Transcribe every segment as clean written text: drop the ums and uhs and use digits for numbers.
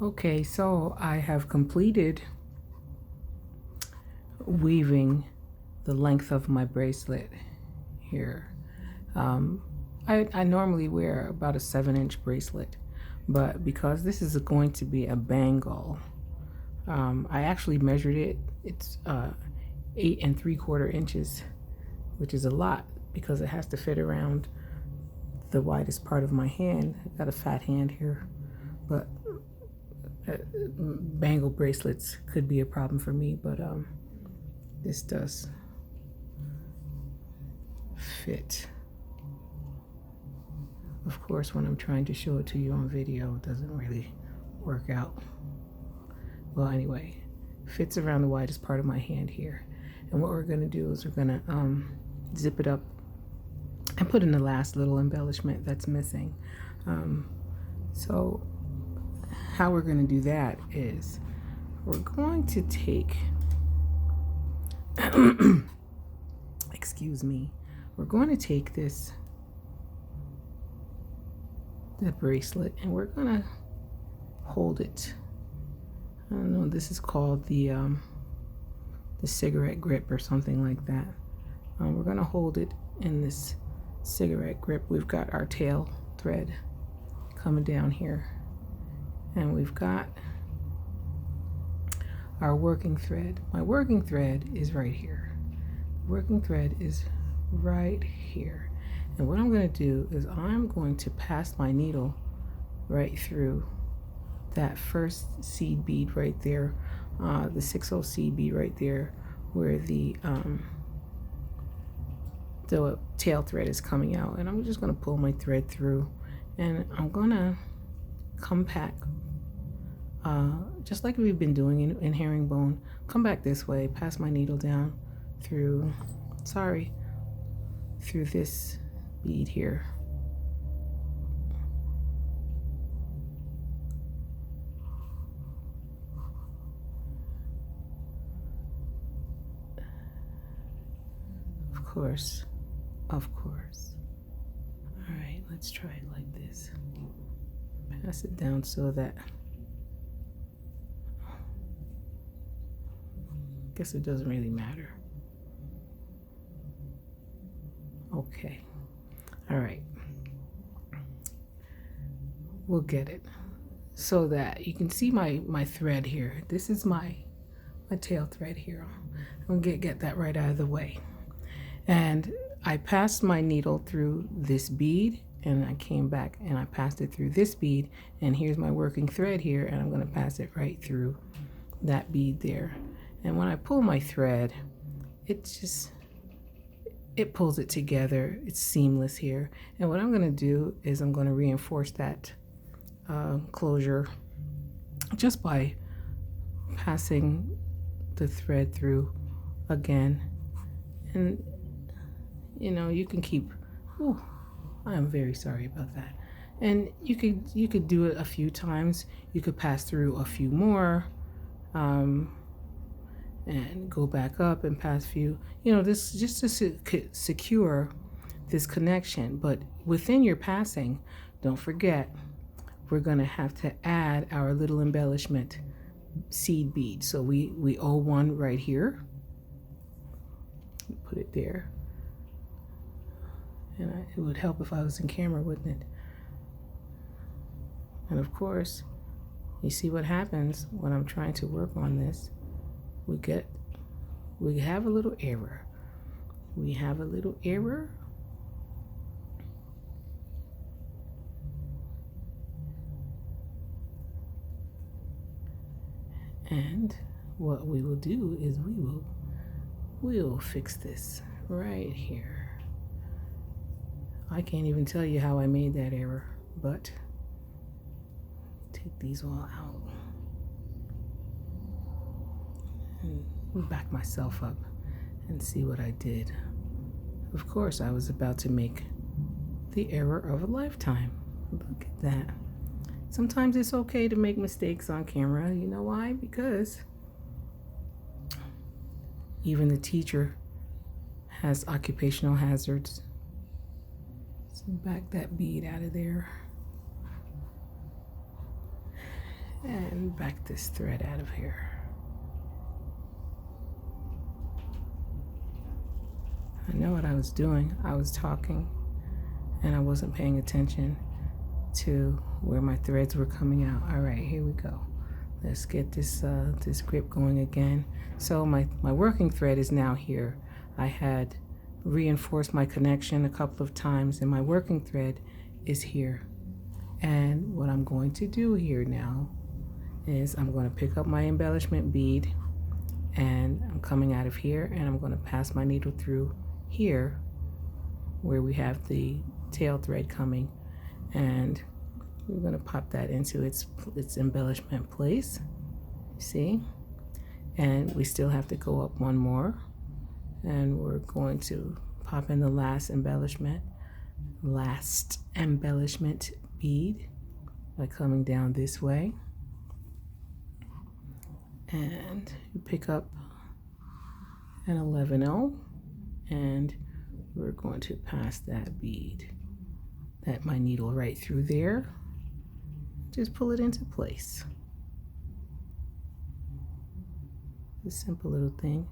Okay, so I have completed weaving the length of my bracelet here. Um, I normally wear about a 7-inch bracelet, but because this is going to be a bangle, I actually measured it. It's 8 3/4 inches, which is a lot because it has to fit around the widest part of my hand. I got a fat hand here, but bangle bracelets could be a problem for me, but this does fit. Of course, when I'm trying to show it to you on video, it doesn't really work out. Well, anyway, fits around the widest part of my hand here. And what we're gonna do is we're gonna zip it up and put in the last little embellishment that's missing. So how we're gonna do that is we're going to take, excuse me, we're going to take the bracelet and we're gonna hold it. I don't know, this is called the cigarette grip or something like that. We're gonna hold it in this cigarette grip. We've got our tail thread coming down here, and we've got our working thread. My working thread is right here. The working thread is right here. And what I'm going to do is I'm going to pass my needle right through that first seed bead right there, the 6/0 seed bead right there, where the tail thread is coming out. And I'm just going to pull my thread through, and I'm going to come back, just like we've been doing in herringbone. Come back this way, pass my needle down through, through this bead here. Of course. All right, let's try it like this. Pass it down so that, I guess it doesn't really matter. Okay. All right. We'll get it so that you can see my thread here. This is my tail thread here. I'm gonna get that right out of the way. And I passed my needle through this bead, and I came back and I passed it through this bead, and here's my working thread here, and I'm going to pass it right through that bead there. And when I pull my thread, it pulls it together. It's seamless here. And what I'm going to do is I'm going to reinforce that closure just by passing the thread through again. And you know, you can keep, I am very sorry about that. And you could do it a few times. You could pass through a few more, and go back up and pass a few, you know, this just to secure this connection. But within your passing, don't forget, we're gonna have to add our little embellishment seed bead. So we owe one right here. Put it there. And it would help if I was in camera, wouldn't it? And of course, you see what happens when I'm trying to work on this. We have a little error. We have a little error. And what we will do is we'll fix this right here. I can't even tell you how I made that error, but take these all out and back myself up and see what I did. Of course, I was about to make the error of a lifetime. Look at that. Sometimes it's okay to make mistakes on camera. You know why? Because even the teacher has occupational hazards. So back that bead out of there. and back this thread out of here. I know what I was doing. I was talking and I wasn't paying attention to where my threads were coming out. All right, here we go. Let's get this this grip going again. So my working thread is now here. I had reinforced my connection a couple of times and my working thread is here. And what I'm going to do here now is I'm going to pick up my embellishment bead and I'm coming out of here and I'm going to pass my needle through here where we have the tail thread coming, and we're going to pop that into its embellishment place. See? And we still have to go up one more, and we're going to pop in the last embellishment bead by coming down this way, and you pick up an 11-0, and we're going to pass that bead, my needle right through there. Just pull it into place. A simple little thing.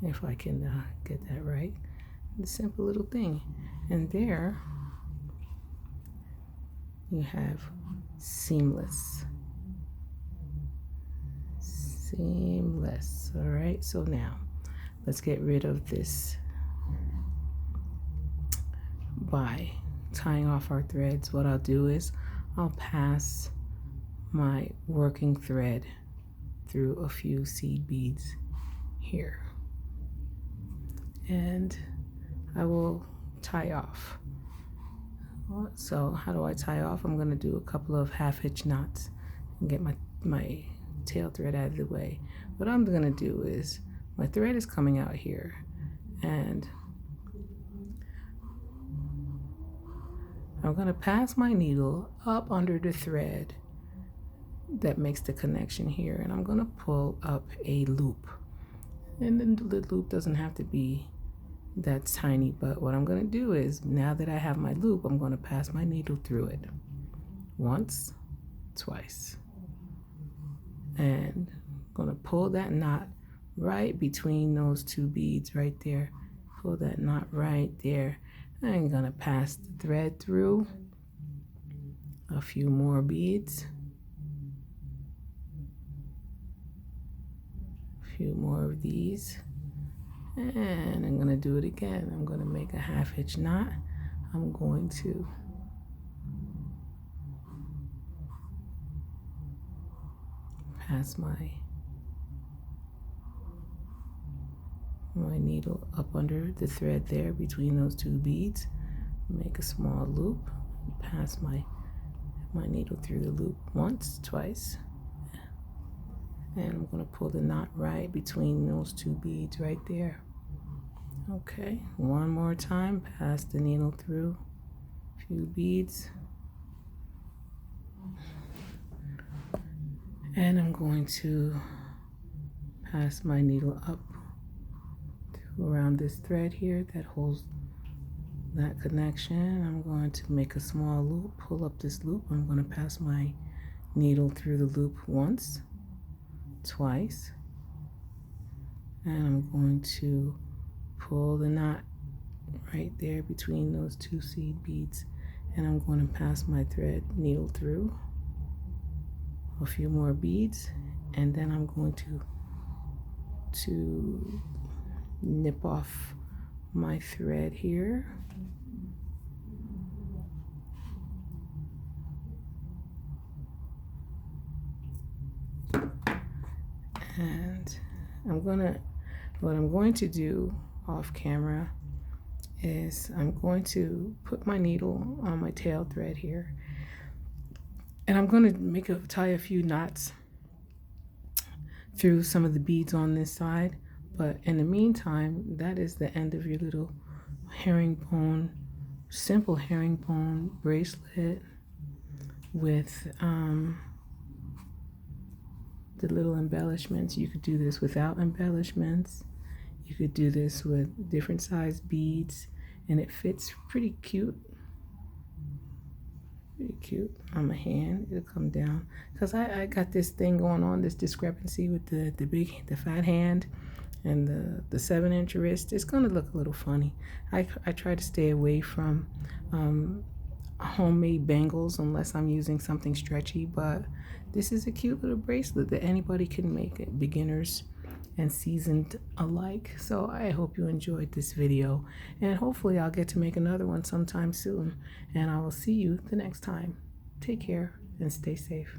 If I can get that right. The simple little thing. And there you have seamless. Seamless. All right, so now let's get rid of this by tying off our threads. What I'll do is I'll pass my working thread through a few seed beads here, and I will tie off. So how do I tie off? I'm going to do a couple of half-hitch knots and get my tail thread out of the way. What I'm going to do is my thread is coming out here, and I'm going to pass my needle up under the thread that makes the connection here, and I'm going to pull up a loop. And then the loop doesn't have to be that tiny, but what I'm going to do is, now that I have my loop, I'm going to pass my needle through it once, twice, and I'm going to pull that knot right between those two beads right there. Pull that knot right there. I'm going to pass the thread through a few more beads, a few more of these, and I'm going to do it again. I'm going to make a half-hitch knot. I'm going to pass my needle up under the thread there between those two beads, make a small loop, pass my needle through the loop once, twice, and I'm going to pull the knot right between those two beads right there. Okay, one more time, pass the needle through a few beads, and I'm going to pass my needle up around this thread here that holds that connection. I'm going to make a small loop, pull up this loop. I'm going to pass my needle through the loop once, twice, and I'm going to pull the knot right there between those two seed beads, and I'm going to pass my thread needle through a few more beads, and then I'm going to nip off my thread here, and what I'm going to do off camera is I'm going to put my needle on my tail thread here, and I'm going to tie a few knots through some of the beads on this side. But in the meantime, that is the end of your little simple herringbone bracelet with the little embellishments. You could do this without embellishments. You could do this with different size beads, and it fits pretty cute. pretty cute on my hand. It'll come down because I got this thing going on, this discrepancy with the fat hand and the 7-inch wrist. It's gonna look a little funny. I try to stay away from homemade bangles unless I'm using something stretchy, but this is a cute little bracelet that anybody can make, it beginners and seasoned alike. So I hope you enjoyed this video, and hopefully I'll get to make another one sometime soon, and I will see you the next time. Take care and stay safe.